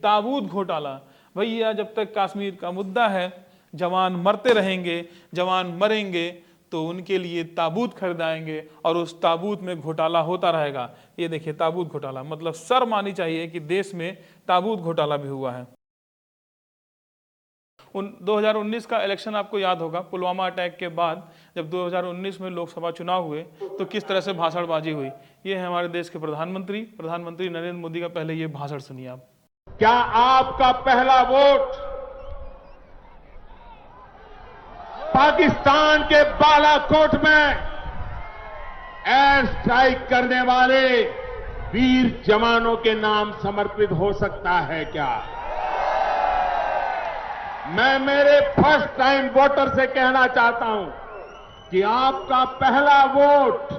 ताबूत घोटाला। भैया जब तक कश्मीर का मुद्दा है, जवान मरते रहेंगे, जवान मरेंगे, तो उनके लिए ताबूत खरीदाएंगे और उस ताबूत में घोटाला होता रहेगा। ये देखिए ताबूत घोटाला, मतलब शर्म आनी चाहिए कि देश में ताबूत घोटाला भी हुआ है। 2019 का इलेक्शन आपको याद होगा, पुलवामा अटैक के बाद जब 2019 में लोकसभा चुनाव हुए तो किस तरह से भाषणबाजी हुई। ये है हमारे देश के प्रधानमंत्री नरेंद्र मोदी का। पहले ये भाषण सुनिए आप। क्या आपका पहला वोट पाकिस्तान के बालाकोट में एयर स्ट्राइक करने वाले वीर जवानों के नाम समर्पित हो सकता है क्या? मैं मेरे फर्स्ट टाइम वोटर से कहना चाहता हूं कि आपका पहला वोट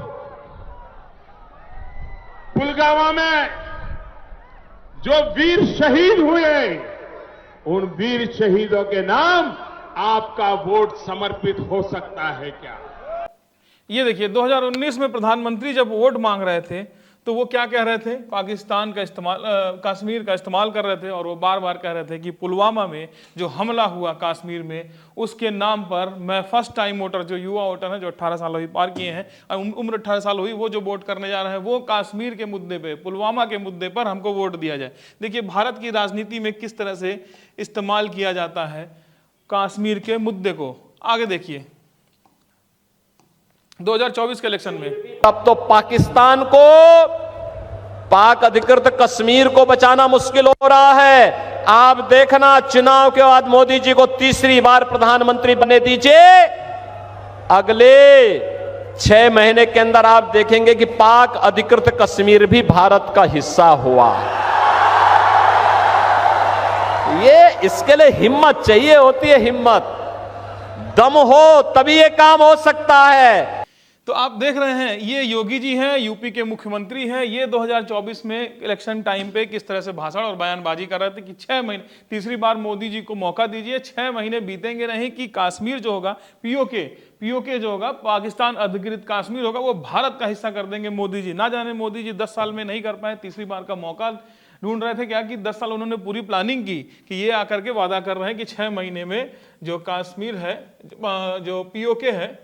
पुलवामा में जो वीर शहीद हुए, उन वीर शहीदों के नाम आपका वोट समर्पित हो सकता है क्या? ये देखिए 2019 में प्रधानमंत्री जब वोट मांग रहे थे तो वो क्या कह रहे थे, पाकिस्तान का इस्तेमाल, कश्मीर का इस्तेमाल कर रहे थे। और वो बार बार कह रहे थे कि पुलवामा में जो हमला हुआ कश्मीर में, उसके नाम पर मैं फर्स्ट टाइम वोटर, जो युवा वोटर हैं, जो 18 साल अभी पार किए हैं, उम्र 18 साल हुई, वो जो वोट करने जा रहे हैं, वो कश्मीर के मुद्दे पे, पुलवामा के मुद्दे पर हमको वोट दिया जाए। देखिए भारत की राजनीति में किस तरह से इस्तेमाल किया जाता है कश्मीर के मुद्दे को। आगे देखिए 2024 के इलेक्शन में अब तो पाकिस्तान को, पाक अधिकृत कश्मीर को बचाना मुश्किल हो रहा है। आप देखना, चुनाव के बाद मोदी जी को तीसरी बार प्रधानमंत्री बनने दीजिए, अगले 6 महीने के अंदर आप देखेंगे कि पाक अधिकृत कश्मीर भी भारत का हिस्सा हुआ। ये इसके लिए हिम्मत चाहिए होती है, हिम्मत, दम हो तभी ये काम हो सकता है। तो आप देख रहे हैं ये योगी जी हैं, यूपी के मुख्यमंत्री हैं। ये 2024 में इलेक्शन टाइम पे किस तरह से भाषण और बयानबाजी कर रहे थे कि 6 महीने, तीसरी बार मोदी जी को मौका दीजिए, 6 महीने बीतेंगे नहीं कि कश्मीर जो होगा, पीओके जो होगा, पाकिस्तान अधिकृत कश्मीर होगा, वो भारत का हिस्सा कर देंगे मोदी जी। ना जाने मोदी जी 10 साल में नहीं कर पाए, तीसरी बार का मौका ढूंढ रहे थे क्या कि 10 साल उन्होंने पूरी प्लानिंग की कि ये आकर के वादा कर रहे हैं कि 6 महीने में जो कश्मीर है, जो पीओके है,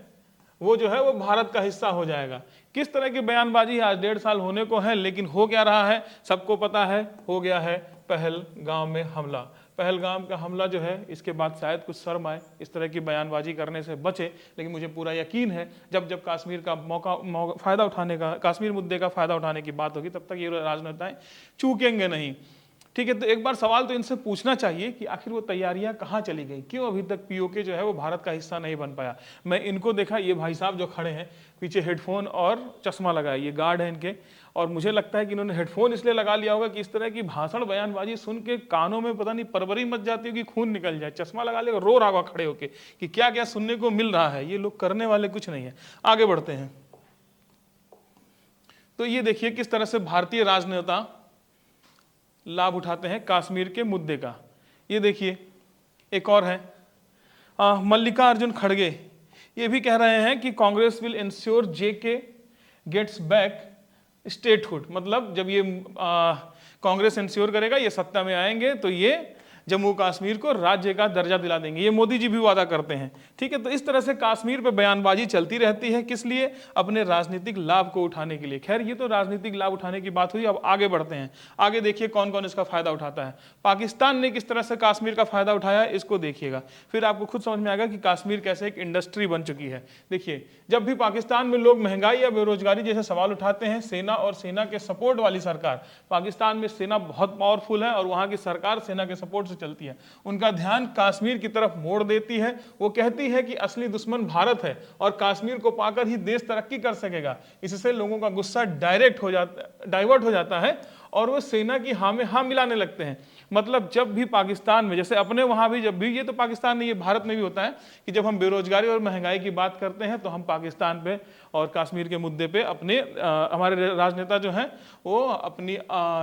वो जो है वो भारत का हिस्सा हो जाएगा। किस तरह की बयानबाजी, आज 1.5 साल होने को है, लेकिन हो क्या रहा है सबको पता है। हो गया है पहलगाम में हमला। पहलगाम का हमला जो है, इसके बाद शायद कुछ शर्म आए, इस तरह की बयानबाजी करने से बचे, लेकिन मुझे पूरा यकीन है जब जब कश्मीर का फायदा उठाने का, कश्मीर मुद्दे का फायदा उठाने की बात होगी, तब तक ये राजनेताएं चूकेंगे नहीं। ठीक है, तो एक बार सवाल तो इनसे पूछना चाहिए कि आखिर वो तैयारियां कहाँ चली गई, क्यों अभी तक पीओके जो है वो भारत का हिस्सा नहीं बन पाया। मैं इनको देखा, ये भाई साहब जो खड़े हैं पीछे हेडफोन और चश्मा लगाया, ये गार्ड है इनके, और मुझे लगता है कि इन्होंने हेडफोन इसलिए लगा लिया होगा कि इस तरह की भाषण बयानबाजी सुन के कानों में पता नहीं परवरी मच जाती होगी, खून निकल जाए। चश्मा लगा लेगा, रो रहा होगा खड़े होके कि क्या क्या सुनने को मिल रहा है। ये लोग करने वाले कुछ नहीं है। आगे बढ़ते हैं तो ये देखिए किस तरह से भारतीय राजनेता लाभ उठाते हैं कश्मीर के मुद्दे का। ये देखिए एक और है मल्लिकार्जुन खड़गे, ये भी कह रहे हैं कि Congress will ensure JK gets back statehood. मतलब जब ये कांग्रेस इंश्योर करेगा, ये सत्ता में आएंगे तो ये जम्मू कश्मीर को राज्य का दर्जा दिला देंगे। ये मोदी जी भी वादा करते हैं। ठीक है, तो इस तरह से कश्मीर पे बयानबाजी चलती रहती है, किस लिए? अपने राजनीतिक लाभ को उठाने के लिए। खैर ये तो राजनीतिक लाभ उठाने की बात हुई, अब आगे बढ़ते हैं। आगे देखिए कौन कौन इसका फायदा उठाता है। पाकिस्तान ने किस तरह से कश्मीर का फायदा उठाया, इसको देखिएगा, फिर आपको खुद समझ में आएगा कि कश्मीर कैसे एक इंडस्ट्री बन चुकी है। देखिए जब भी पाकिस्तान में लोग महंगाई या बेरोजगारी जैसे सवाल उठाते हैं, सेना और सेना के सपोर्ट वाली सरकार, पाकिस्तान में सेना बहुत पावरफुल है और वहां की सरकार सेना के सपोर्ट चलती है, उनका ध्यान कश्मीर की तरफ मोड़ देती है। वो कहती है कि असली दुश्मन भारत है और कश्मीर को पाकर ही देश तरक्की कर सकेगा। इससे लोगों का गुस्सा डाइवर्ट हो जाता है और वो सेना की हाँ में हाँ मिलाने लगते हैं। मतलब जब भी पाकिस्तान में, जैसे अपने वहाँ भी, जब भी, ये तो पाकिस्तान नहीं, ये भारत में भी होता है कि जब हम बेरोजगारी और महंगाई की बात करते हैं तो हम पाकिस्तान पे और कश्मीर के मुद्दे पे अपने हमारे राजनेता जो हैं वो अपनी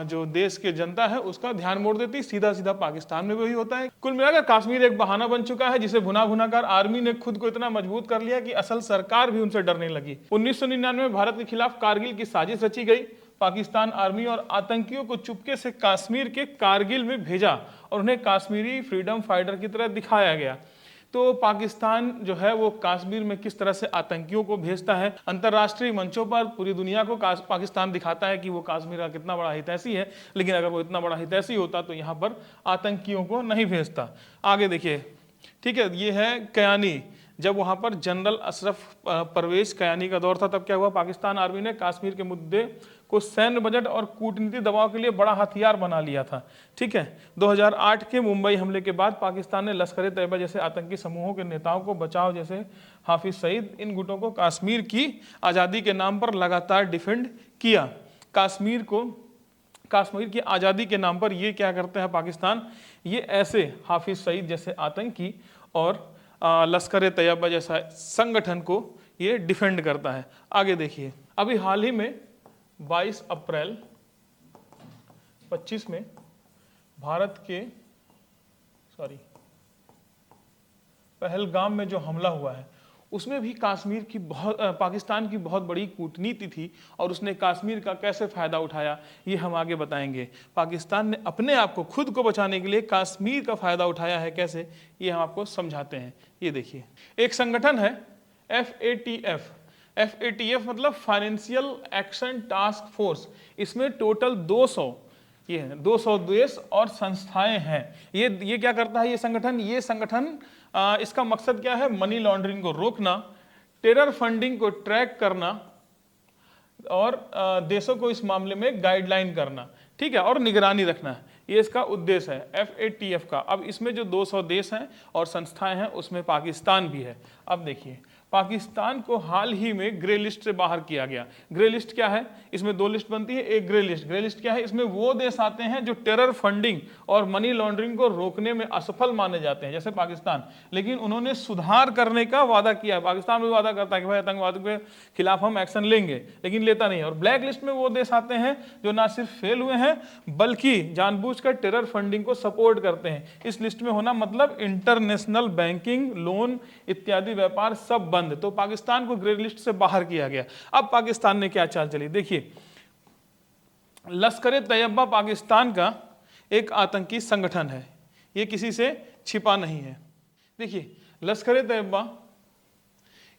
जो देश की जनता है उसका ध्यान मोड़ देती। सीधा सीधा पाकिस्तान में भी वही होता है। कुल मिलाकर कश्मीर एक बहाना बन चुका है जिसे भुना भुनाकर आर्मी ने खुद को इतना मजबूत कर लिया कि असल सरकार भी उनसे डरने लगी। 1999 में भारत के खिलाफ कारगिल की साजिश रची गई। पाकिस्तान आर्मी और आतंकियों को चुपके से कश्मीर के कारगिल में भेजा और उन्हें कश्मीरी फ्रीडम फाइटर की तरह दिखाया गया। तो पाकिस्तान जो है वो कश्मीर में किस तरह से आतंकियों को भेजता है, अंतर्राष्ट्रीय मंचों पर पूरी दुनिया को पाकिस्तान दिखाता है कि वो कश्मीर का कितना बड़ा हितैषी है, लेकिन अगर वो इतना बड़ा हितैषी होता तो यहाँ पर आतंकियों को नहीं भेजता। आगे देखिए, ठीक है, ये है कयानी। जब वहाँ पर जनरल अशरफ परवेज कयानी का दौर था तब क्या हुआ, पाकिस्तान आर्मी ने कश्मीर के मुद्दे को सैन्य बजट और कूटनीति दबाव के लिए बड़ा हथियार बना लिया था। ठीक है, 2008 के मुंबई हमले के बाद पाकिस्तान ने लश्कर ए तैयबा जैसे आतंकी समूहों के नेताओं को बचाव, जैसे हाफिज सईद, इन गुटों को कश्मीर की आज़ादी के नाम पर लगातार डिफेंड किया। कश्मीर की आज़ादी के नाम पर ये क्या करते हैं पाकिस्तान, ये ऐसे हाफिज सईद जैसे आतंकी और लश्कर ए तैयबा जैसा संगठन को ये डिफेंड करता है। आगे देखिए, अभी हाल ही में 22 अप्रैल 25 में भारत के पहलगाम में जो हमला हुआ है उसमें भी पाकिस्तान की बहुत बड़ी कूटनीति थी और उसने कश्मीर का कैसे फायदा उठाया ये हम आगे बताएंगे। पाकिस्तान ने अपने आप को, खुद को बचाने के लिए कश्मीर का फायदा उठाया है कैसे, ये हम आपको समझाते हैं। ये देखिए, एक संगठन है FATF। FATF मतलब फाइनेंशियल एक्शन टास्क फोर्स। इसमें टोटल 200 देश और संस्थाएं हैं। ये क्या करता है ये संगठन इसका मकसद क्या है, मनी लॉन्ड्रिंग को रोकना, टेरर फंडिंग को ट्रैक करना और देशों को इस मामले में गाइडलाइन करना, ठीक है, और निगरानी रखना। ये इसका उद्देश्य है FATF का। अब इसमें जो 200 देश हैं और संस्थाएं हैं उसमें पाकिस्तान भी है। अब देखिए, पाकिस्तान को हाल ही में ग्रे लिस्ट से बाहर किया गया। ग्रे लिस्ट क्या है, इसमें 2 लिस्ट बनती है, एक ग्रे लिस्ट। ग्रे लिस्ट क्या है, इसमें वो देश आते हैं जो टेरर फंडिंग और मनी लॉन्ड्रिंग को रोकने में असफल माने जाते हैं, जैसे पाकिस्तान। लेकिन उन्होंने सुधार करने का वादा किया। पाकिस्तान भी वादा करता है कि भाई आतंकवाद के खिलाफ हम एक्शन लेंगे, लेकिन लेता नहीं है। और ब्लैक लिस्ट में वो देश आते हैं जो ना सिर्फ फेल हुए हैं बल्कि जानबूझकर टेरर फंडिंग को सपोर्ट करते हैं। इस लिस्ट में होना मतलब इंटरनेशनल बैंकिंग, लोन इत्यादि व्यापार सब बंद। तो पाकिस्तान को ग्रे लिस्ट से बाहर किया गया। अब पाकिस्तान ने क्या चाल चली, देखिए, लश्कर ए तैयबा पाकिस्तान का एक आतंकी संगठन है, ये किसी से छिपा नहीं है। देखिए, लश्कर ए तैयबा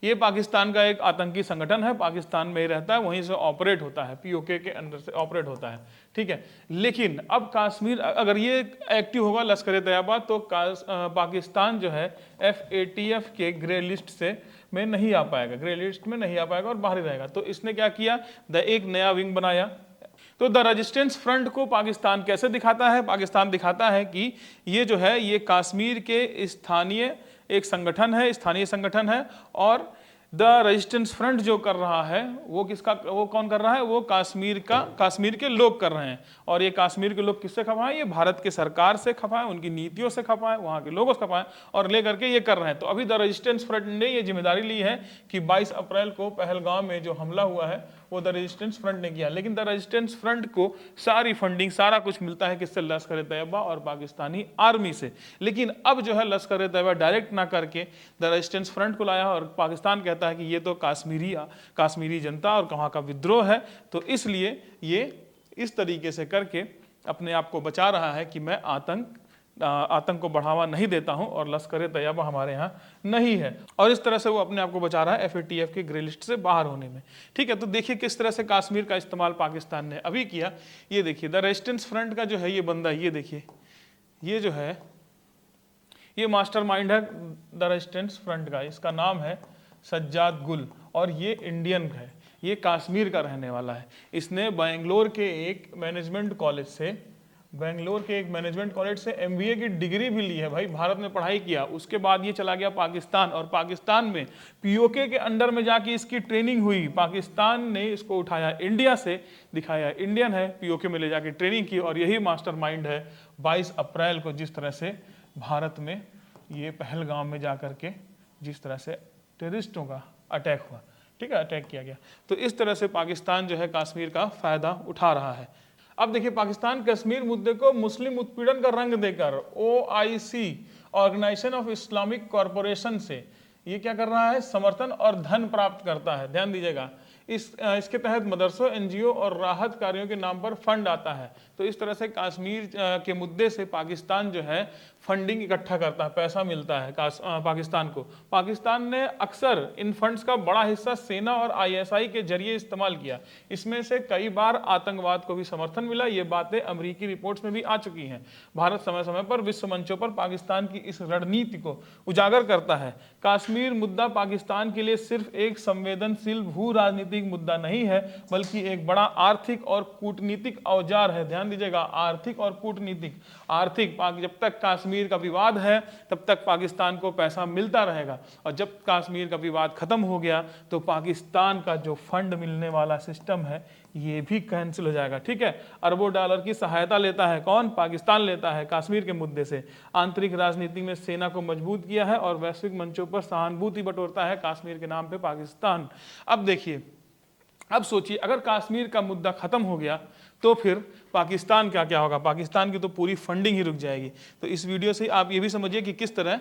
ये पाकिस्तान का एक आतंकी संगठन है, पाकिस्तान में ही रहता है, वहीं से ऑपरेट होता है, POK के अंदर से ऑपरेट होता है, ठीक है। लेकिन अब कश्मीर, अगर ये एक्टिव होगा लश्कर ए तैयबा तो पाकिस्तान जो है FATF के ग्रे लिस्ट से में नहीं आ पाएगा, ग्रे लिस्ट में नहीं आ पाएगा और बाहर ही रहेगा। तो इसने क्या किया, एक नया विंग बनाया। तो द रेजिस्टेंस फ्रंट को पाकिस्तान कैसे दिखाता है, पाकिस्तान दिखाता है कि ये जो है ये कश्मीर के स्थानीय एक संगठन है, स्थानीय संगठन है, और द रेजिस्टेंस फ्रंट जो कर रहा है वो कौन कर रहा है, वो कश्मीर के लोग कर रहे हैं। और ये कश्मीर के लोग किससे खपा है, ये भारत के सरकार से खपा है, उनकी नीतियों से खपा है, वहाँ के लोगों से खपा है और ले करके ये कर रहे हैं। तो अभी द रेजिस्टेंस फ्रंट ने ये जिम्मेदारी ली है कि 22 अप्रैल को पहलगाम में जो हमला हुआ है वो द रेजिस्टेंस फ्रंट ने किया। लेकिन द रेजिस्टेंस फ्रंट को सारी फंडिंग, सारा कुछ मिलता है किससे, लश्कर ए तैयबा और पाकिस्तानी आर्मी से। लेकिन अब जो है लश्कर ए तैयबा डायरेक्ट ना करके द रेजिस्टेंस फ्रंट को लाया और पाकिस्तान कहता है कि ये तो कश्मीरी जनता और वहाँ का विद्रोह है, तो इसलिए ये इस तरीके से करके अपने आप को बचा रहा है कि मैं आतंक को बढ़ावा नहीं देता हूं और लश्कर ए तैयबा हमारे यहाँ नहीं है। और इस तरह से वो अपने आप को बचा रहा है FATF के ग्रे लिस्ट से बाहर होने में, ठीक है। तो देखिए किस तरह से कश्मीर का इस्तेमाल पाकिस्तान ने अभी किया। ये देखिए, द रेजिस्टेंस फ्रंट का जो है ये बंदा, ये देखिए, ये जो है ये मास्टरमाइंड है द रेजिस्टेंस फ्रंट का, इसका नाम है सज्जाद गुल और ये इंडियन है, ये कश्मीर का रहने वाला है। इसने बेंगलोर के एक मैनेजमेंट कॉलेज से MBA की डिग्री भी ली है भाई, भारत में पढ़ाई किया। उसके बाद ये चला गया पाकिस्तान और पाकिस्तान में POK के अंडर में जाके इसकी ट्रेनिंग हुई। पाकिस्तान ने इसको उठाया, इंडिया से दिखाया इंडियन है, POK में ले जाके ट्रेनिंग की और यही मास्टरमाइंड है 22 अप्रैल को जिस तरह से भारत में ये पहलगाम में जा करके जिस तरह से टेररिस्टों का अटैक हुआ, ठीक है, अटैक किया गया। तो इस तरह से पाकिस्तान जो है कश्मीर का फायदा उठा रहा है। अब देखिए, पाकिस्तान कश्मीर मुद्दे को मुस्लिम उत्पीड़न का रंग देकर OIC, organization of Islamic corporation से ये क्या कर रहा है, समर्थन और धन प्राप्त करता है। ध्यान दीजिएगा, इसके तहत मदरसों, एनजीओ और राहत कार्यों के नाम पर फंड आता है। तो इस तरह से कश्मीर के मुद्दे से पाकिस्तान जो है फंडिंग इकट्ठा करता है, पैसा मिलता है पाकिस्तान को। पाकिस्तान ने अक्सर इन फंड्स का बड़ा हिस्सा सेना और आईएसआई के जरिए इस्तेमाल किया। इसमें से कई बार आतंकवाद को भी समर्थन मिला। ये बातें अमेरिकी रिपोर्ट्स में भी आ चुकी हैं। भारत समय समय पर विश्व मंचों पर पाकिस्तान की इस रणनीति को उजागर करता है। कश्मीर मुद्दा पाकिस्तान के लिए सिर्फ एक संवेदनशील भू राजनीतिक मुद्दा नहीं है, बल्कि एक बड़ा आर्थिक और कूटनीतिक औजार है। ध्यान दीजिएगा, आर्थिक और कूटनीतिक। आर्थिक, जब तक कश्मीर का विवाद है तब तक पाकिस्तान को पैसा मिलता रहेगा, और जब कश्मीर का विवाद खत्म हो गया तो पाकिस्तान का जो फंड मिलने वाला सिस्टम है ये भी कैंसिल हो जाएगा। ठीक है, अरबों डॉलर की सहायता लेता है कौन? पाकिस्तान लेता है कश्मीर के मुद्दे से। आंतरिक राजनीति में सेना को मजबूत किया है और वैश्विक मंचों पर सहानुभूति बटोरता है कश्मीर के नाम पे पाकिस्तान। अब देखिए, अब सोचिए, अगर कश्मीर का मुद्दा खत्म हो गया तो फिर पाकिस्तान का क्या होगा? पाकिस्तान की तो पूरी फंडिंग ही रुक जाएगी। तो इस वीडियो से आप ये भी समझिए कि किस तरह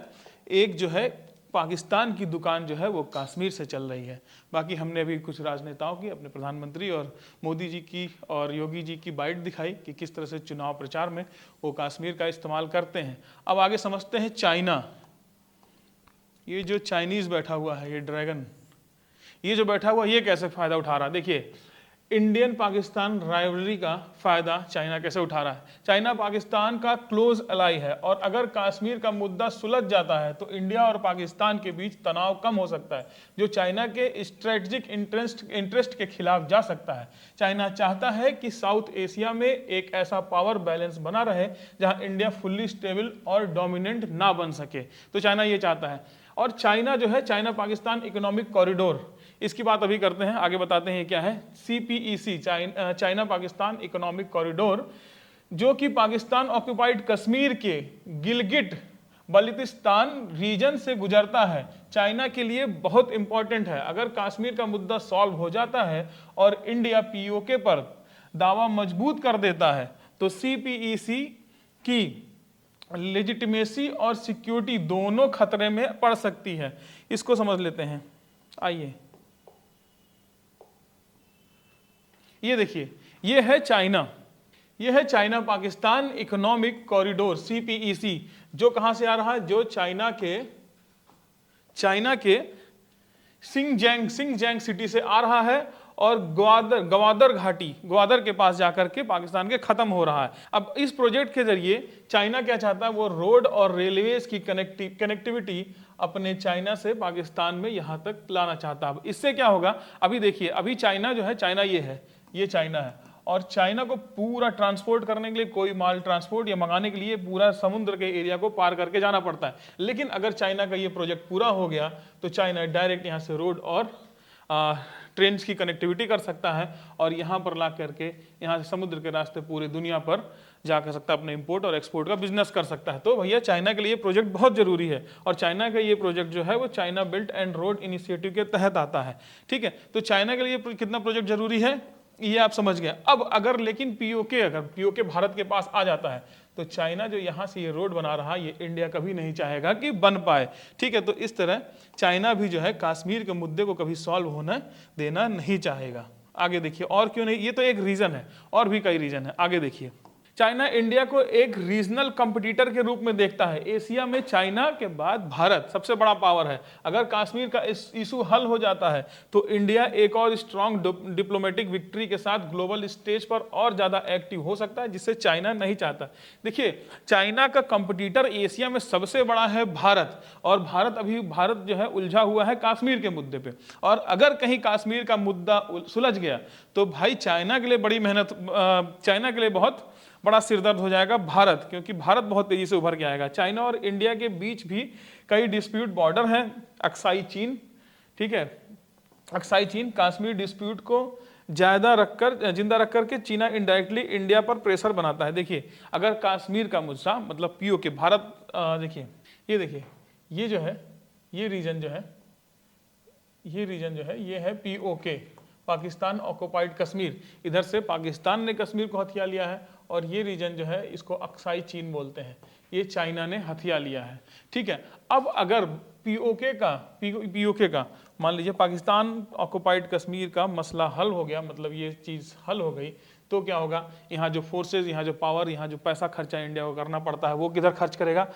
एक जो है पाकिस्तान की दुकान जो है वो कश्मीर से चल रही है। बाकी हमने अभी कुछ राजनेताओं की, अपने प्रधानमंत्री और मोदी जी की और योगी जी की बाइट दिखाई कि किस तरह से चुनाव प्रचार में वो कश्मीर का इस्तेमाल करते हैं। अब आगे समझते हैं चाइना। ये जो चाइनीज बैठा हुआ है, ये ड्रैगन, ये जो बैठा हुआ, ये कैसे फायदा उठा रहा है? देखिए, इंडियन पाकिस्तान राइवलरी का फायदा चाइना कैसे उठा रहा है। चाइना पाकिस्तान का क्लोज अलाई है, और अगर कश्मीर का मुद्दा सुलझ जाता है तो इंडिया और पाकिस्तान के बीच तनाव कम हो सकता है, जो चाइना के स्ट्रेटेजिक इंटरेस्ट के खिलाफ जा सकता है। चाइना चाहता है कि साउथ एशिया में एक ऐसा पावर बैलेंस बना रहे जहां इंडिया फुल्ली स्टेबल और डोमिनेंट ना बन सके। तो चाइना ये चाहता है। और चाइना जो है, चाइना पाकिस्तान इकोनॉमिक कॉरिडोर, इसकी बात अभी करते हैं, आगे बताते हैं क्या है। CPEC, China Pakistan economic corridor, जो कि पाकिस्तान ऑक्युपाइड कश्मीर के गिलगिट बल्तिस्तान रीजन से गुजरता है, चाइना के लिए बहुत इंपॉर्टेंट है। अगर कश्मीर का मुद्दा सॉल्व हो जाता है और इंडिया POK पर दावा मजबूत कर देता है तो CPEC की लेजिटिमेसी और सिक्योरिटी दोनों खतरे में पड़ सकती है। इसको समझ लेते हैं, आइए। ये देखिए, ये है चाइना, ये है China Pakistan economic corridor CPEC, जो कहां से आ रहा है? जो चाइना के सिंगजैंग सिटी से आ रहा है और ग्वादर घाटी, ग्वादर के पास जाकर के पाकिस्तान के खत्म हो रहा है। अब इस प्रोजेक्ट के जरिए चाइना क्या चाहता है? वो रोड और रेलवेज की कनेक्टिविटी अपने चाइना से पाकिस्तान में यहां तक लाना चाहता है। इससे क्या होगा? अभी देखिए, अभी चाइना जो है, चाइना ये है, ये चाइना है, और चाइना को पूरा ट्रांसपोर्ट करने के लिए, कोई माल ट्रांसपोर्ट या मंगाने के लिए पूरा समुद्र के एरिया को पार करके जाना पड़ता है। लेकिन अगर चाइना का ये प्रोजेक्ट पूरा हो गया तो चाइना डायरेक्ट यहाँ से रोड और ट्रेन की कनेक्टिविटी कर सकता है, और यहाँ पर ला करके यहाँ से समुद्र के रास्ते पूरी दुनिया पर जा कर सकता है, अपने इंपोर्ट और एक्सपोर्ट का बिजनेस कर सकता है। तो भैया चाइना के लिए प्रोजेक्ट बहुत जरूरी है, और चाइना का ये प्रोजेक्ट जो है वो China belt and road initiative के तहत आता है। ठीक है, तो चाइना के लिए कितना प्रोजेक्ट जरूरी है ये आप समझ गए। अब अगर लेकिन POK, अगर POK भारत के पास आ जाता है तो चाइना जो यहाँ से ये रोड बना रहा है, ये इंडिया कभी नहीं चाहेगा कि बन पाए। ठीक है, तो इस तरह चाइना भी जो है कश्मीर के मुद्दे को कभी सॉल्व होने देना नहीं चाहेगा। आगे देखिए, और क्यों नहीं, ये तो एक रीजन है, और भी कई रीजन है। आगे देखिए, चाइना इंडिया को एक रीजनल कंपटीटर के रूप में देखता है। एशिया में चाइना के बाद भारत सबसे बड़ा पावर है। अगर कश्मीर का इशू हल हो जाता है तो इंडिया एक और स्ट्रांग डिप्लोमेटिक विक्ट्री के साथ ग्लोबल स्टेज पर और ज्यादा एक्टिव हो सकता है, जिससे चाइना नहीं चाहता। देखिए, चाइना का कंपटीटर एशिया में सबसे बड़ा है भारत, और भारत जो है उलझा हुआ है कश्मीर के मुद्दे पे। और अगर कहीं कश्मीर का मुद्दा सुलझ गया तो भाई चाइना के लिए बड़ी मेहनत, चाइना के लिए बहुत बड़ा सिरदर्द हो जाएगा भारत, क्योंकि भारत बहुत तेजी से उभर के आएगा। चाइना और इंडिया के बीच भी कई डिस्प्यूट बॉर्डर हैं। अक्साई चीन, ठीक है, अक्साई चीन, कश्मीर डिस्प्यूट को जिंदा रख करके चीना इनडायरेक्टली इंडिया पर प्रेशर बनाता है। देखिए, अगर कश्मीर का मुद्दा मतलब POK भारत, देखिए ये जो है, ये रीजन जो है ये है POK, पाकिस्तान ऑक्युपाइड कश्मीर, इधर से पाकिस्तान ने कश्मीर को हथिया लिया है और ये रीजन जो है इसको अक्साई चीन बोलते हैं, ये चाइना ने हथिया लिया है। ठीक है, अब अगर पीओके का मान लीजिए पाकिस्तान ऑक्युपाइड कश्मीर का मसला हल हो गया, मतलब ये चीज़ हल हो गई, तो क्या होगा, यहाँ जो फोर्सेज, यहाँ जो पावर, यहाँ जो पैसा खर्चा इंडिया को करना पड़ता है वो किधर खर्च करेगा।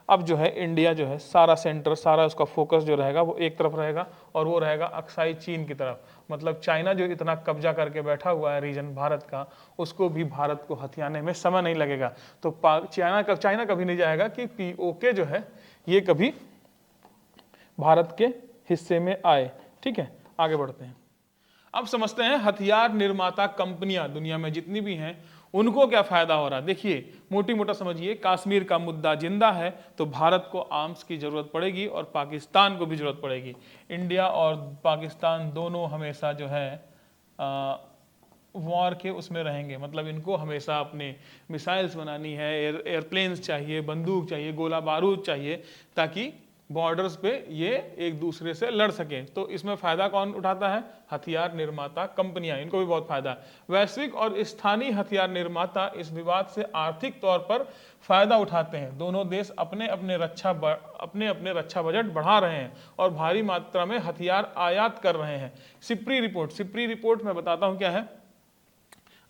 अब जो है इंडिया जो है सारा सेंटर, सारा उसका फोकस जो रहेगा वो एक तरफ रहेगा और वो रहेगा अक्साई चीन की तरफ। मतलब चाइना जो इतना कब्जा करके बैठा हुआ है रीजन भारत का, उसको भी भारत को हथियाने में समय नहीं लगेगा। तो चाइना कभी नहीं जाएगा कि पीओके जो है ये कभी भारत के हिस्से में आए। ठीक है, आगे बढ़ते हैं। अब समझते हैं हथियार निर्माता कंपनियां दुनिया में जितनी भी हैं उनको क्या फायदा हो रहा है। देखिए, मोटी मोटा समझिए, कश्मीर का मुद्दा जिंदा है तो भारत को आर्म्स की जरूरत पड़ेगी और पाकिस्तान को भी जरूरत पड़ेगी। इंडिया और पाकिस्तान दोनों हमेशा जो है वॉर के उसमें रहेंगे, मतलब इनको हमेशा अपने मिसाइल्स बनानी है, एयरप्लेन्स चाहिए, बंदूक चाहिए, गोला बारूद चाहिए, ताकि बॉर्डर्स पे ये एक दूसरे से लड़ सकें। तो इसमें फायदा कौन उठाता है, हथियार निर्माता कंपनियां, इनको भी बहुत फायदा है। वैश्विक और स्थानीय हथियार निर्माता इस विवाद से आर्थिक तौर पर फायदा उठाते हैं। दोनों देश अपने अपने रक्षा बजट बढ़ा रहे हैं और भारी मात्रा में हथियार आयात कर रहे हैं। सिप्री रिपोर्ट मैं बताता हूं क्या है।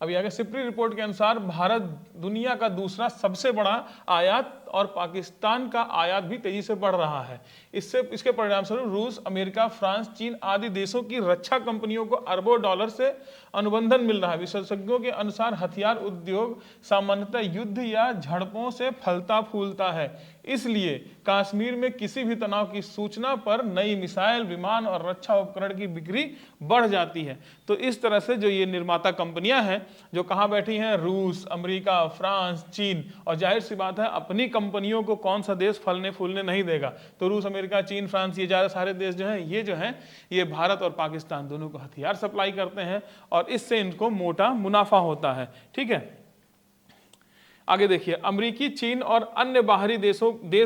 अभी आगे सिप्री रिपोर्ट के अनुसार भारत दुनिया का दूसरा सबसे बड़ा आयात और पाकिस्तान का आयात भी तेजी से बढ़ रहा है। इसके परिणाम स्वरूप रूस, अमेरिका, फ्रांस, चीन आदि देशों की रक्षा कंपनियों को अरबों डॉलर से अनुबंधन मिल रहा है। विशेषज्ञों के अनुसार हथियार उद्योग सामान्यतः युद्ध या झड़पों से फलता फूलता है, इसलिए कश्मीर में किसी भी तनाव की सूचना पर नई मिसाइल, विमान और रक्षा उपकरण की बिक्री बढ़ जाती है। तो इस तरह से जो ये निर्माता कंपनियां हैं जो कहाँ बैठी हैं, रूस, अमेरिका, फ्रांस, चीन, और जाहिर सी बात है अपनी कंपनियों को कौन सा देश फलने फूलने नहीं देगा। तो रूस, अमेरिका, चीन, फ्रांस, ये ज़्यादा सारे देश जो हैं ये भारत और पाकिस्तान दोनों को हथियार सप्लाई करते हैं और इससे इनको मोटा मुनाफा होता है। ठीक है, आगे देखिए, अमेरिकी, चीन और अन्य बाहरी देश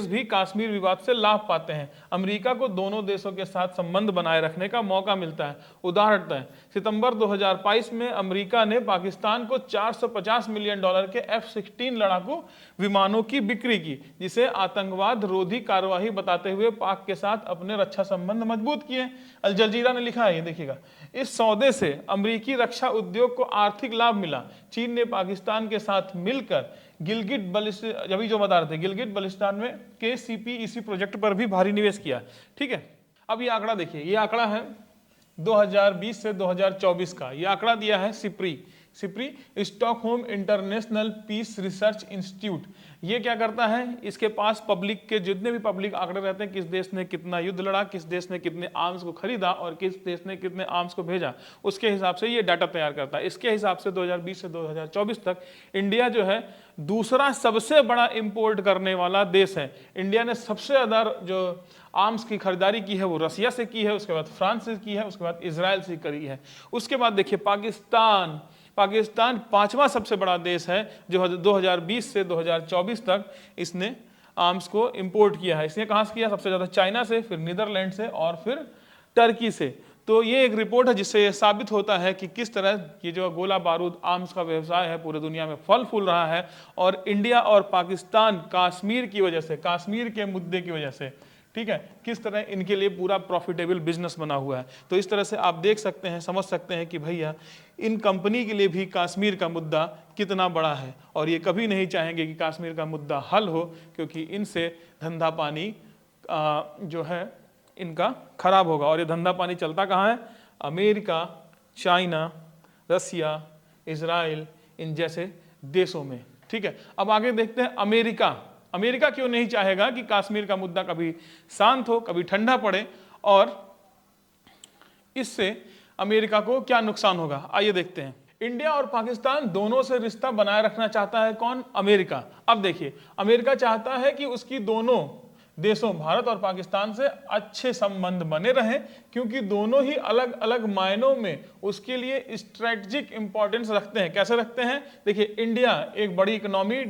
भी कश्मीर विवाद से लाभ पाते हैं। अमेरिका को दोनों देशों के साथ संबंध बनाए रखने का मौका मिलता है। उदाहरणतः सितंबर 2022 में अमेरिका ने पाकिस्तान को $450 मिलियन के F-16 लड़ाकू विमानों की बिक्री की, जिसे आतंकवाद रोधी कार्यवाही बताते हुए पाक के साथ अपने रक्षा संबंध मजबूत किए। अल जजीरा ने लिखा है, ये देखिएगा, इस सौदे से अमेरिकी रक्षा उद्योग को आर्थिक लाभ मिला। चीन ने पाकिस्तान के साथ मिलकर गिलगिट बल्टिस्तान, अभी जो बता रहे थे, गिलगिट बल्टिस्तान में KCPEC प्रोजेक्ट पर भी भारी निवेश किया। ठीक है, अब ये आंकड़ा देखिए, ये आंकड़ा है 2020 से 2024 का, ये आंकड़ा दिया है SIPRI Stockholm international peace research institute. ये क्या करता है, इसके पास पब्लिक के जितने भी पब्लिक आंकड़े रहते हैं, किस देश ने कितना युद्ध लड़ा, किस देश ने कितने आर्म्स को खरीदा और किस देश ने कितने आर्म्स को भेजा, उसके हिसाब से ये डाटा तैयार करता है। इसके हिसाब से 2020 से 2024 तक इंडिया जो है दूसरा सबसे बड़ा इंपोर्ट करने वाला देश है। इंडिया ने सबसे ज़्यादा जो आर्म्स की खरीदारी की है वो रसिया से की है, उसके बाद फ्रांस से की है, उसके बाद इजराइल से करी है। उसके बाद देखिए पाकिस्तान पांचवा सबसे बड़ा देश है जो 2020 से 2024 तक इसने आर्म्स को इंपोर्ट किया है। इसने कहाँ से किया, सबसे ज़्यादा चाइना से, फिर नीदरलैंड से और फिर टर्की से। तो ये एक रिपोर्ट है जिससे ये साबित होता है कि किस तरह ये जो गोला बारूद आर्म्स का व्यवसाय है पूरे दुनिया में फल फूल रहा है। और इंडिया और पाकिस्तान कश्मीर की वजह से, कश्मीर के मुद्दे की वजह से, ठीक है, किस तरह इनके लिए पूरा प्रॉफिटेबल बिजनेस बना हुआ है। तो इस तरह से आप देख सकते हैं, समझ सकते हैं कि भैया इन कंपनी के लिए भी कश्मीर का मुद्दा कितना बड़ा है और ये कभी नहीं चाहेंगे कि कश्मीर का मुद्दा हल हो, क्योंकि इनसे धंधा पानी जो है इनका खराब होगा। और ये धंधा पानी चलता कहाँ है, अमेरिका, चाइना, रसिया, इजराइल, इन जैसे देशों में। ठीक है, अब आगे देखते हैं अमेरिका क्यों नहीं चाहेगा कि कश्मीर का मुद्दा कभी शांत हो, कभी ठंडा पड़े, और इससे अमेरिका को क्या नुकसान होगा, आइए देखते हैं। इंडिया और पाकिस्तान दोनों से रिश्ता बनाए रखना चाहता है कौन, अमेरिका। अब देखिए, अमेरिका चाहता है कि उसकी दोनों देशों भारत और पाकिस्तान से अच्छे संबंध बने रहें, क्योंकि दोनों ही अलग अलग मायनों में उसके लिए स्ट्रेटेजिक इंपॉर्टेंस रखते हैं। कैसे रखते हैं, देखिए, इंडिया एक बड़ी इकोनॉमी,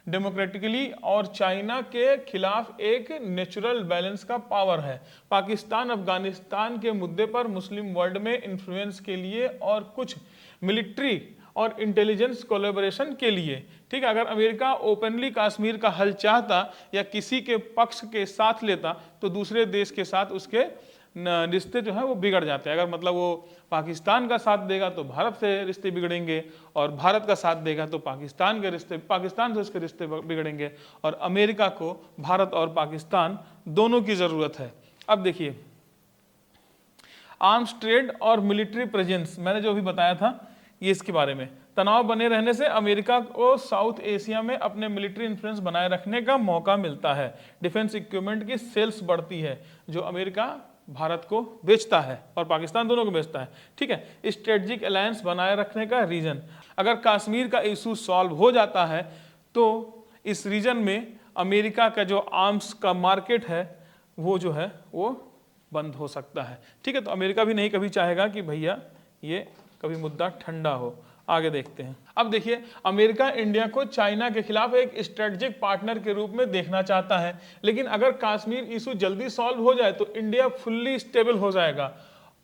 डेमोक्रेटिकली और चाइना के खिलाफ एक नेचुरल बैलेंस का पावर है। पाकिस्तान अफगानिस्तान के मुद्दे पर मुस्लिम वर्ल्ड में इन्फ्लुएंस के लिए और कुछ मिलिट्री और इंटेलिजेंस कोलैबोरेशन के लिए। ठीक है, अगर अमेरिका ओपनली कश्मीर का हल चाहता या किसी के पक्ष के साथ लेता तो दूसरे देश के साथ उसके रिश्ते जो है वो बिगड़ जाते हैं। अगर मतलब वो पाकिस्तान का साथ देगा तो भारत से रिश्ते बिगड़ेंगे, और भारत का साथ देगा तो पाकिस्तान से उसके रिश्ते बिगड़ेंगे। और अमेरिका को भारत और पाकिस्तान दोनों की जरूरत है। अब देखिए, आर्म्स ट्रेड और मिलिट्री प्रेजेंस, मैंने जो भी बताया था ये इसके बारे में। तनाव बने रहने से अमेरिका को साउथ एशिया में अपने मिलिट्री इन्फ्लुएंस बनाए रखने का मौका मिलता है। डिफेंस इक्विपमेंट की सेल्स बढ़ती है जो अमेरिका भारत को बेचता है और पाकिस्तान दोनों को बेचता है। ठीक है, स्ट्रेटजिक अलायंस बनाए रखने का रीजन, अगर कश्मीर का इशू सॉल्व हो जाता है तो इस रीजन में अमेरिका का जो आर्म्स का मार्केट है वो जो है वो बंद हो सकता है। ठीक है, तो अमेरिका भी नहीं कभी चाहेगा कि भैया ये कभी मुद्दा ठंडा हो। आगे देखते हैं। अब देखिए, अमेरिका इंडिया को चाइना के खिलाफ एक स्ट्रेटेजिक पार्टनर के रूप में देखना चाहता है, लेकिन अगर कश्मीर इशू जल्दी सॉल्व हो जाए तो इंडिया फुल्ली स्टेबल हो जाएगा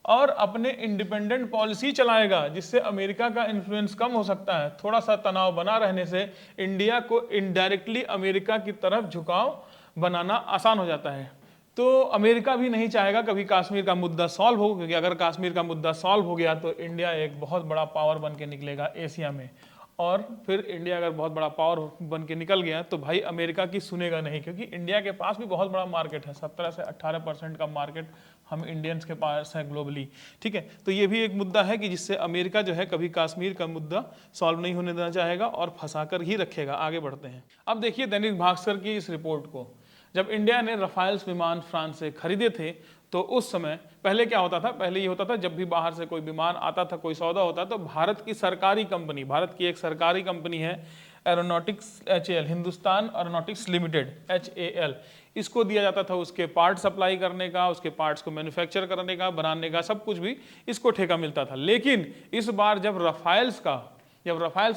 और अपने इंडिपेंडेंट पॉलिसी चलाएगा, जिससे अमेरिका का इन्फ्लुएंस कम हो सकता है। थोड़ा सा तनाव बना रहने से इंडिया को इनडायरेक्टली अमेरिका की तरफ झुकाव बनाना आसान हो जाता है। तो अमेरिका भी नहीं चाहेगा कभी कश्मीर का मुद्दा सॉल्व हो, क्योंकि अगर कश्मीर का मुद्दा सॉल्व हो गया तो इंडिया एक बहुत बड़ा पावर बन के निकलेगा एशिया में, और फिर इंडिया अगर बहुत बड़ा पावर बन के निकल गया तो भाई अमेरिका की सुनेगा नहीं, क्योंकि इंडिया के पास भी बहुत बड़ा मार्केट है। 17 से 18% का मार्केट हम इंडियंस के पास है ग्लोबली। ठीक है, तो ये भी एक मुद्दा है कि जिससे अमेरिका जो है कभी कश्मीर का मुद्दा सॉल्व नहीं होने देना चाहेगा और फंसा कर ही रखेगा। आगे बढ़ते हैं। अब देखिए दैनिक भास्कर की इस रिपोर्ट को। जब इंडिया ने राफेल्स विमान फ्रांस से खरीदे थे तो उस समय पहले क्या होता था, पहले ये होता था जब भी बाहर से कोई विमान आता था, कोई सौदा होता तो भारत की सरकारी कंपनी, भारत की एक सरकारी कंपनी है aeronautics HAL, Hindustan aeronautics limited HAL, इसको दिया जाता था उसके पार्ट सप्लाई करने का, उसके पार्ट्स को मैन्युफैक्चर करने का, बनाने का, सब कुछ भी इसको ठेका मिलता था। लेकिन इस बार जब राफेल्स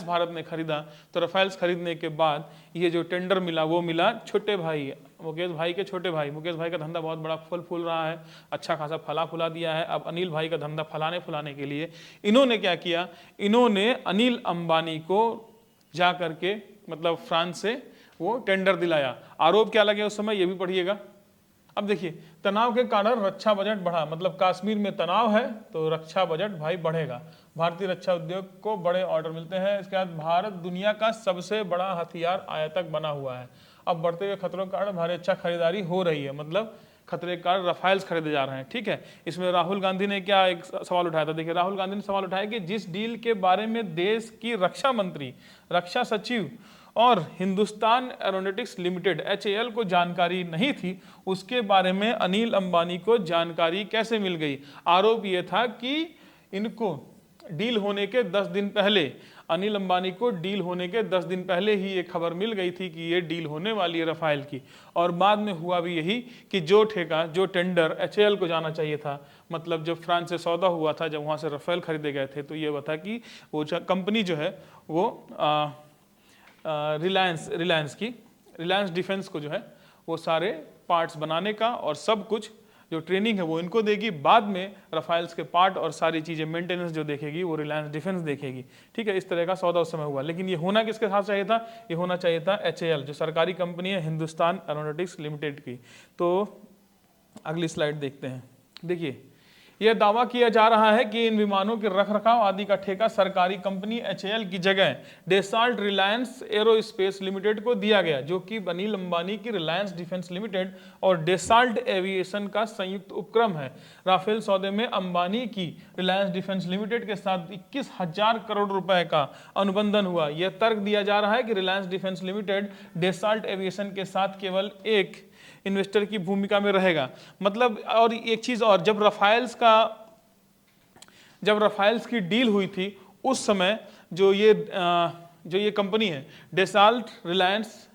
भारत ने खरीदा तो राफेल्स खरीदने के बाद ये जो टेंडर मिला वो मिला छोटे भाई मुकेश भाई के छोटे भाई। मुकेश भाई का धंधा बहुत बड़ा फूल रहा है, अच्छा खासा फुला दिया है। अब अनिल भाई का धंधा फुलाने के लिए इन्होंने क्या किया, इन्होंने अनिल अंबानी को जा करके मतलब फ्रांस से वो टेंडर दिलाया। आरोप क्या लगे उस समय ये भी पढ़िएगा। अब देखिए, तनाव के कारण रक्षा बजट बढ़ा, मतलब कश्मीर में तनाव है तो रक्षा बजट भाई बढ़ेगा। भारतीय रक्षा उद्योग को बड़े ऑर्डर मिलते हैं। इसके बाद भारत दुनिया का सबसे बड़ा हथियार आयातक बना हुआ है। अब बढ़ते हुए खतरों के कारण भारी अच्छा खरीदारी हो रही है, मतलब खतरे के कारण राफेल्स खरीदे जा रहे हैं। ठीक है, इसमें राहुल गांधी ने क्या एक सवाल उठाया था। देखिए, राहुल गांधी ने सवाल उठाया कि जिस डील के बारे में देश की रक्षा मंत्री, रक्षा सचिव और हिंदुस्तान एरोनॉटिक्स लिमिटेड HAL को जानकारी नहीं थी, उसके बारे में अनिल अंबानी को जानकारी कैसे मिल गई। आरोप यह था कि इनको डील होने के 10 दिन पहले, अनिल अंबानी को डील होने के 10 दिन पहले ही ये खबर मिल गई थी कि ये डील होने वाली है राफेल की। और बाद में हुआ भी यही कि जो टेंडर HAL को जाना चाहिए था, मतलब जब फ्रांस से सौदा हुआ था, जब वहाँ से राफेल खरीदे गए थे, तो ये बता कि वो कंपनी जो है वो रिलायंस डिफेंस को जो है वो सारे पार्ट्स बनाने का और सब कुछ जो ट्रेनिंग है वो इनको देगी। बाद में राफेल्स के पार्ट और सारी चीज़ें मेंटेनेंस जो देखेगी वो रिलायंस डिफेंस देखेगी। ठीक है, इस तरह का सौदा उस समय हुआ। लेकिन ये होना किसके साथ चाहिए था, ये होना चाहिए था HAL, जो सरकारी कंपनी है हिंदुस्तान एरोनॉटिक्स लिमिटेड की। तो अगली स्लाइड देखते हैं। देखिए, यह दावा किया जा रहा है कि इन विमानों के रखरखाव आदि का ठेका सरकारी कंपनी HAL की जगह डेसाल्ट रिलायंस एरोस्पेस लिमिटेड को दिया गया, जो कि अनिल अंबानी की रिलायंस डिफेंस लिमिटेड और डेसाल्ट एविएशन का संयुक्त उपक्रम है। राफेल सौदे में अंबानी की रिलायंस डिफेंस लिमिटेड के साथ 21,000 करोड़ रुपए का अनुबंधन हुआ। यह तर्क दिया जा रहा है कि रिलायंस डिफेंस लिमिटेड डेसाल्ट एविएशन के साथ केवल एक इन्वेस्टर की भूमिका में रहेगा। मतलब, और एक चीज और, जब राफेल्स की डील हुई थी उस समय जो ये कंपनी है डेसाल्ट रिलायंस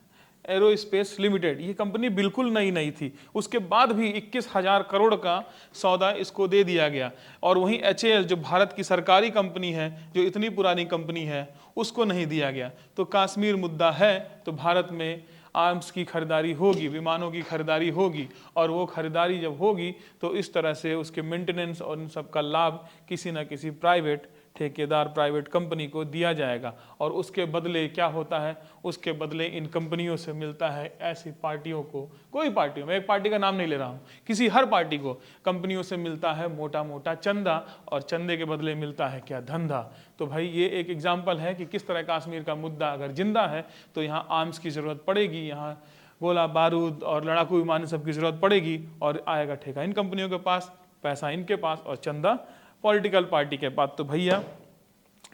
एरोस्पेस लिमिटेड, ये कंपनी बिल्कुल नई थी, उसके बाद भी 21,000 करोड़ का सौदा इसको दे दिया गया। और वहीं HAL जो भारत की सरकारी कंपनी है, जो इतनी पुरानी कंपनी है, उसको नहीं दिया गया। तो कश्मीर मुद्दा है तो भारत में आर्म्स की खरीदारी होगी, विमानों की खरीदारी होगी, और वो खरीदारी जब होगी तो इस तरह से उसके मेंटेनेंस और इन सब का लाभ किसी न किसी प्राइवेट ठेकेदार, प्राइवेट कंपनी को दिया जाएगा। और उसके बदले क्या होता है, उसके बदले इन कंपनियों से मिलता है ऐसी पार्टियों को, कोई पार्टियों, मैं एक पार्टी का नाम नहीं ले रहा हूँ, किसी हर पार्टी को कंपनियों से मिलता है मोटा मोटा चंदा, और चंदे के बदले मिलता है क्या, धंधा। तो भाई ये एक एग्जाम्पल है कि किस तरह कश्मीर का मुद्दा अगर जिंदा है तो यहाँ आर्म्स की ज़रूरत पड़ेगी, यहाँ गोला बारूद और लड़ाकू विमान सब की ज़रूरत पड़ेगी, और आएगा ठेका इन कंपनियों के पास, पैसा इनके पास, और चंदा पॉलिटिकल पार्टी के पास। तो भैया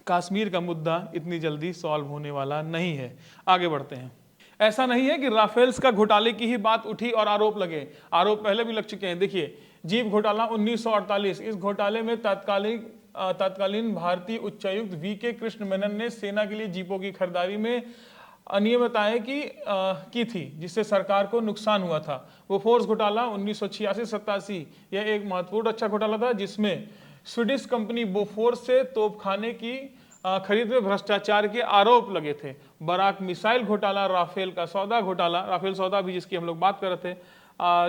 कश्मीर का मुद्दा इतनी जल्दी सॉल्व होने वाला नहीं है। आगे बढ़ते हैं। ऐसा नहीं है कि राफेल्स का घोटाले की ही बात उठी और आरोप लगे, आरोप पहले भी लग चुके हैं। देखिए, जीप घोटाला 1948, इस घोटाले में तत्कालीन भारतीय उच्चायुक्त VK कृष्ण मेनन ने सेना के लिए जीपों की खरीदारी में अनियमितताएं की थी, जिससे सरकार को नुकसान हुआ था। वो फोर्स घोटाला 1986-87 यह एक महत्वपूर्ण अच्छा घोटाला था, जिसमें स्वीडिश कंपनी बोफोर्स से तोपखाने की खरीद में भ्रष्टाचार के आरोप लगे थे। बराक मिसाइल घोटाला, राफेल का सौदा घोटाला, राफेल सौदा भी जिसकी हम लोग बात कर रहे थे।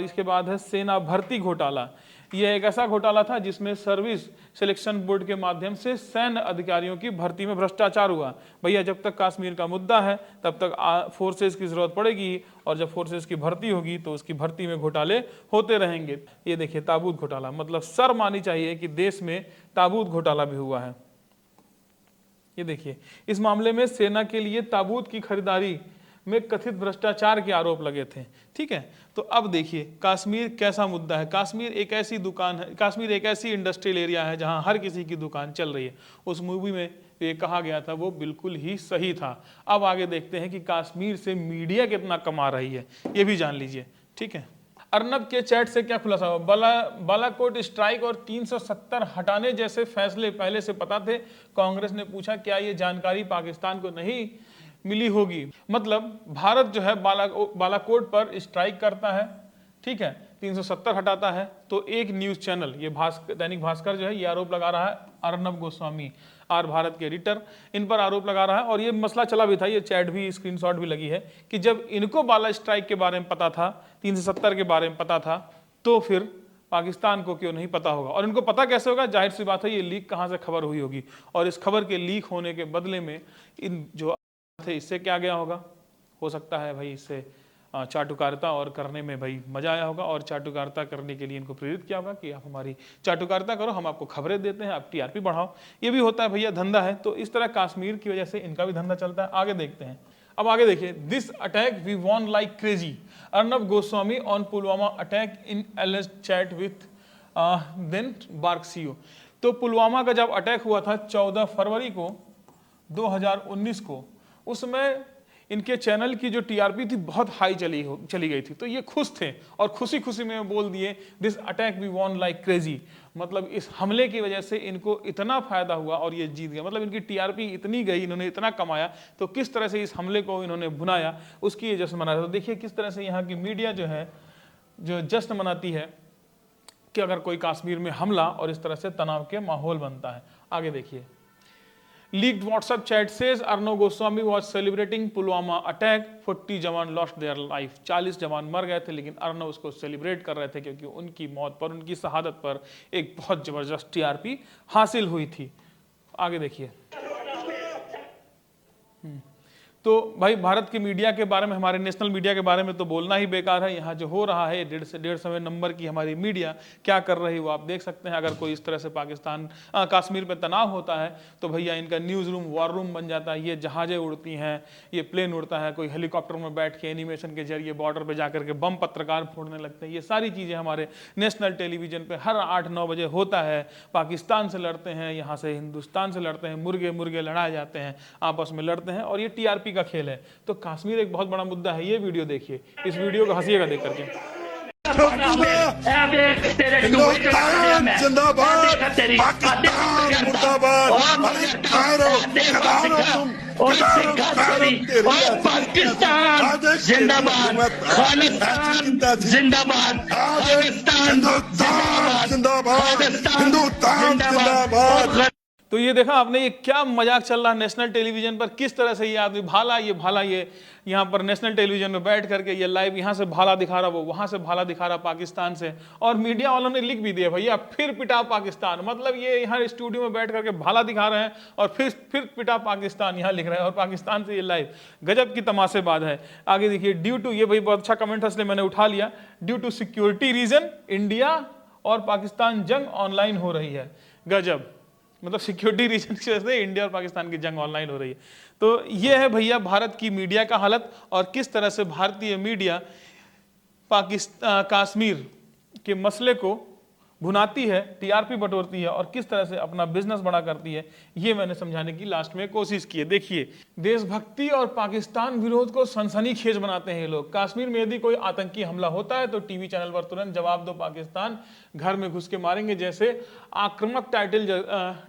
इसके बाद है सेना भर्ती घोटाला। यह एक ऐसा घोटाला था जिसमें सर्विस सिलेक्शन बोर्ड के माध्यम से सैन्य अधिकारियों की भर्ती में भ्रष्टाचार हुआ। भैया जब तक कश्मीर का मुद्दा है तब तक फोर्सेस की जरूरत पड़ेगी, और जब फोर्सेस की भर्ती होगी तो उसकी भर्ती में घोटाले होते रहेंगे। ये देखिए ताबूत घोटाला, मतलब शर्म आनी चाहिए कि देश में ताबूत घोटाला भी हुआ है। ये देखिए, इस मामले में सेना के लिए ताबूत की खरीदारी में कथित भ्रष्टाचार के आरोप लगे थे। ठीक है, तो अब देखिए कश्मीर कैसा मुद्दा है। कश्मीर एक ऐसी दुकान है, कश्मीर एक ऐसी इंडस्ट्रियल एरिया है जहां हर किसी की दुकान चल रही है। उस मूवी में ये कहा गया था वो बिल्कुल ही सही था। अब आगे देखते हैं कि कश्मीर से मीडिया कितना कमा रही है, ये भी जान लीजिए। ठीक है, अर्नब के चैट से क्या खुलासा हुआ? बालाकोट स्ट्राइक और 370 हटाने जैसे फैसले पहले से पता थे। कांग्रेस ने पूछा क्या ये जानकारी पाकिस्तान को नहीं मिली होगी? मतलब भारत जो है बालाकोट पर स्ट्राइक करता है, ठीक है, 370 हटाता है, तो एक न्यूज चैनल, ये दैनिक भास्कर जो है ये आरोप लगा रहा है, अर्नब गोस्वामी आर भारत के एडिटर इन पर आरोप लगा रहा है। और ये मसला चला भी था, ये चैट भी, स्क्रीनशॉट भी लगी है कि जब इनको बाला स्ट्राइक के बारे में पता था, 370 के बारे में पता था, तो फिर पाकिस्तान को क्यों नहीं पता होगा? और इनको पता कैसे होगा? जाहिर सी बात है, ये लीक कहाँ से खबर हुई होगी, और इस खबर के लीक होने के बदले में इन जो थे इससे क्या गया होगा? हो सकता है भाई इससे चाटुकारिता और करने में भाई मजा आया होगा, और चाटुकारिता करने के लिए इनको प्रेरित किया होगा कि आप हमारी चाटुकारिता करो, हम आपको खबरें देते हैं, आप TRP बढ़ाओ। ये भी होता है भैया, धंधा है। तो इस तरह कश्मीर की वजह से इनका भी धंधा चलता है। आगे देखते हैं। अब आगे देखिए, this attack we won like crazy, Arnab Goswami on Pulwama attack in a list chat with then BARC CEO। तो पुलवामा का जब अटैक हुआ था 14 फरवरी को 2019 को, उसमें इनके चैनल की जो TRP थी बहुत हाई चली गई थी। तो ये खुश थे और खुशी खुशी में बोल दिए this attack we won like crazy, मतलब इस हमले की वजह से इनको इतना फायदा हुआ और ये जीत गया। मतलब इनकी TRP इतनी गई, इन्होंने इतना कमाया, तो किस तरह से इस हमले को इन्होंने भुनाया, उसकी ये जश्न मनाया। तो देखिए किस तरह से यहाँ की मीडिया जो है जो जश्न मनाती है कि अगर कोई कश्मीर में हमला, और इस तरह से तनाव के माहौल बनता है। आगे देखिए, leaked WhatsApp chat says Arnab Goswami was celebrating Pulwama attack, 40 जवान लॉस्ट देयर लाइफ। 40 जवान मर गए थे, लेकिन अर्नब उसको सेलिब्रेट कर रहे थे क्योंकि उनकी मौत पर, उनकी शहादत पर एक बहुत जबरदस्त TRP हासिल हुई थी। आगे देखिए, तो भाई भारत की मीडिया के बारे में, हमारे नेशनल मीडिया के बारे में तो बोलना ही बेकार है। यहाँ जो हो रहा है 150 नंबर की हमारी मीडिया क्या कर रही है वो आप देख सकते हैं। अगर कोई इस तरह से कश्मीर पे तनाव होता है तो भैया इनका न्यूज़ रूम वॉर रूम बन जाता है। ये जहाज़ें उड़ती हैं, ये प्लेन उड़ता है, कोई हेलीकॉप्टर में बैठ के एनिमेशन के जरिए बॉर्डर पर जाकर के बम पत्रकार फोड़ने लगते हैं। ये सारी चीज़ें हमारे नेशनल टेलीविजन पर हर 8-9 बजे होता है। पाकिस्तान से लड़ते हैं, यहाँ से हिंदुस्तान से लड़ते हैं, मुर्गे लड़ाए जाते हैं, आपस में लड़ते हैं, और ये TRP का खेल है। तो कश्मीर एक बहुत बड़ा मुद्दा है। ये वीडियो देखिए, इस वीडियो को हंसिएगा देख करके। जिंदाबाद, पाकिस्तान मुर्दाबाद, और सिक्का और पाकिस्तान जिंदाबाद, खालिस्तान जिंदाबाद, पाकिस्तान जिंदाबाद, हिंदुस्तान जिंदाबाद। तो ये देखा आपने, ये क्या मजाक चल रहा है नेशनल टेलीविजन पर, किस तरह से ये आदमी भाला ये यहाँ पर नेशनल टेलीविजन में बैठ करके ये लाइव यहाँ से भाला दिखा रहा, वो वहाँ से भाला दिखा रहा पाकिस्तान से, और मीडिया वालों ने लिख भी दिया भैया फिर पिटा पाकिस्तान। मतलब ये यहाँ स्टूडियो में बैठ करके भाला दिखा रहे हैं और फिर पिटा पाकिस्तान यहाँ लिख रहे हैं, और पाकिस्तान से ये लाइव। गजब की तमाशेबाज है। आगे देखिए, ड्यू टू, ये भाई बहुत अच्छा कमेंट है इसलिए मैंने उठा लिया, due to security reason India और पाकिस्तान जंग ऑनलाइन हो रही है। गजब, मतलब सिक्योरिटी रीजन की वजह से इंडिया और पाकिस्तान की जंग ऑनलाइन हो रही है। तो ये है भैया भारत की मीडिया का हालत, और किस तरह से भारतीय मीडिया कश्मीर के मसले को भुनाती है, टीआरपी बटोरती है, और किस तरह से अपना बिजनेस बड़ा करती है, ये मैंने समझाने की लास्ट में कोशिश की है। देखिए, देशभक्ति और पाकिस्तान विरोध को सनसनीखेज बनाते हैं ये लोग। कश्मीर में यदि कोई आतंकी हमला होता है तो टीवी चैनल पर तुरंत जवाब दो पाकिस्तान, घर में घुस के मारेंगे जैसे आक्रामक टाइटल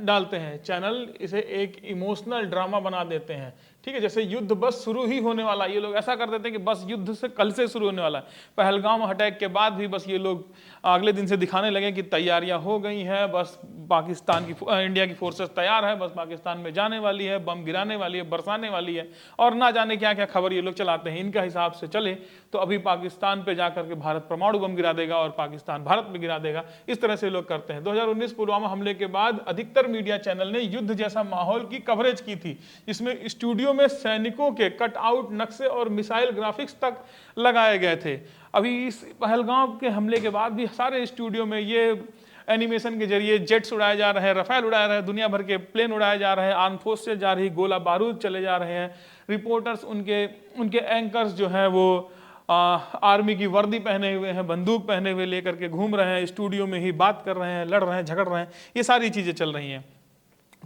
डालते हैं। चैनल इसे एक इमोशनल ड्रामा बना देते हैं, ठीक है, जैसे युद्ध बस शुरू ही होने वाला। ये लोग ऐसा कर देते हैं कि बस युद्ध से कल से शुरू होने वाला है। पहलगाम अटैक के बाद भी बस ये लोग अगले दिन से दिखाने लगे कि तैयारियां हो गई हैं, बस पाकिस्तान की इंडिया की फोर्सेस तैयार है, बस पाकिस्तान में जाने वाली है, बम गिराने वाली है, बरसाने वाली है, और ना जाने क्या क्या खबर ये लोग चलाते हैं। इनका हिसाब से चले तो अभी पाकिस्तान पे जाकर के भारत परमाणु बम गिरा देगा और पाकिस्तान भारत में गिरा देगा। इस तरह से लोग करते हैं। 2019 पुलवामा हमले के बाद अधिकतर मीडिया चैनल ने युद्ध जैसा माहौल की कवरेज की थी, जिसमें स्टूडियो में सैनिकों के कटआउट, नक्शे और मिसाइल ग्राफिक्स तक लगाए गए थे। अभी इस पहलगाम के हमले के बाद भी सारे स्टूडियो में ये एनिमेशन के जरिए जेट्स उड़ाए जा रहे हैं, रफेल उड़ाए रहे हैं, दुनिया भर के प्लेन उड़ाए जा रहे हैं, आर्म फोर्स से जा रही गोला बारूद चले जा रहे हैं। रिपोर्टर्स, उनके एंकर्स जो हैं वो आर्मी की वर्दी पहने हुए हैं, बंदूक पहने हुए लेकर के घूम रहे हैं, स्टूडियो में ही बात कर रहे हैं, लड़ रहे हैं, झगड़ रहे हैं, ये सारी चीज़ें चल रही हैं।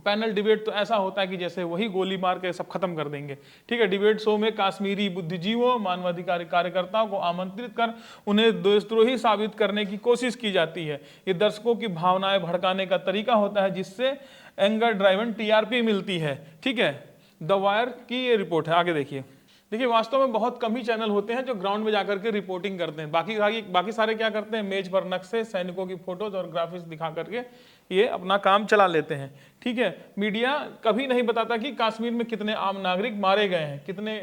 पैनल डिबेट तो ऐसा होता है कि जैसे वही गोली मार के सब खत्म कर देंगे, ठीक है। डिबेट शो में कश्मीरी बुद्धिजीवों, मानवाधिकार कार्यकर्ताओं को आमंत्रित कर उन्हें देशद्रोही साबित करने की कोशिश की जाती है। ये दर्शकों की भावनाएं भड़काने का तरीका होता है, जिससे एंगर ड्राइवन टीआरपी मिलती है, ठीक है। द वायर की ये रिपोर्ट है, आगे देखिए। वास्तव में बहुत कम ही चैनल होते हैं जो ग्राउंड में जाकर के रिपोर्टिंग करते हैं। बाकी सारे क्या करते हैं, मेज पर नक्शे, सैनिकों की फोटोज और ग्राफिक्स दिखा करके ये अपना काम चला लेते हैं, ठीक है। मीडिया कभी नहीं बताता कि कश्मीर में कितने आम नागरिक मारे गए हैं, कितने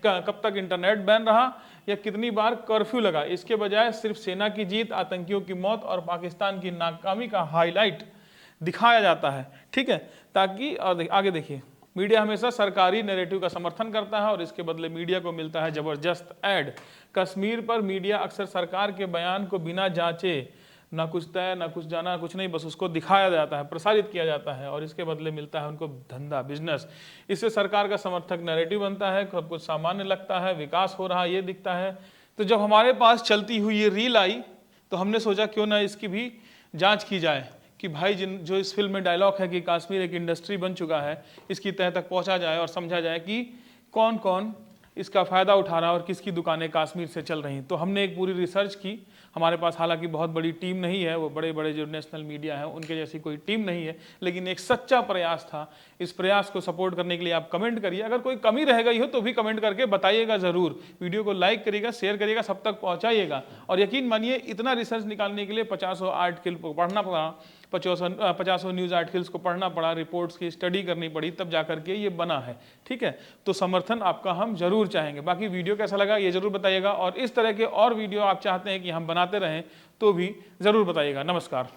कब तक इंटरनेट बैन रहा, या कितनी बार कर्फ्यू लगा। इसके बजाय सिर्फ सेना की जीत, आतंकियों की मौत और पाकिस्तान की नाकामी का हाईलाइट दिखाया जाता है, ठीक है। ताकि आगे देखिए, मीडिया हमेशा सरकारी नैरेटिव का समर्थन करता है और इसके बदले मीडिया को मिलता है जबरदस्त ऐड। कश्मीर पर मीडिया अक्सर सरकार के बयान को बिना जांचे, ना कुछ तय, ना कुछ जाना, कुछ नहीं, बस उसको दिखाया जाता है, प्रसारित किया जाता है, और इसके बदले मिलता है उनको धंधा, बिजनेस। इससे सरकार का समर्थक नैरेटिव बनता है, सब कुछ सामान्य लगता है, विकास हो रहा ये दिखता है। तो जब हमारे पास चलती हुई ये रील आई तो हमने सोचा क्यों ना इसकी भी जाँच की जाए कि भाई जो इस फिल्म में डायलॉग है कि कश्मीर एक इंडस्ट्री बन चुका है, इसकी तह तक पहुंचा जाए और समझा जाए कि कौन कौन इसका फ़ायदा उठा रहा है और किसकी दुकानें कश्मीर से चल रही हैं। तो हमने एक पूरी रिसर्च की। हमारे पास हालांकि बहुत बड़ी टीम नहीं है, वो बड़े बड़े जो नेशनल मीडिया है उनके जैसी कोई टीम नहीं है, लेकिन एक सच्चा प्रयास था। इस प्रयास को सपोर्ट करने के लिए आप कमेंट करिए। अगर कोई कमी रह गई हो तो भी कमेंट करके बताइएगा ज़रूर। वीडियो को लाइक करिएगा, शेयर करिएगा, सब तक पहुँचाइएगा। और यकीन मानिए, इतना रिसर्च निकालने के लिए 50 आर्टिकल पढ़ना पड़ा, 50 न्यूज़ आर्टिकल्स को पढ़ना पड़ा, रिपोर्ट्स की स्टडी करनी पड़ी, तब जाकर के ये बना है, ठीक है। तो समर्थन आपका हम जरूर चाहेंगे। बाकी वीडियो कैसा लगा ये जरूर बताइएगा, और इस तरह के और वीडियो आप चाहते हैं कि हम बनाते रहें तो भी जरूर बताइएगा। नमस्कार।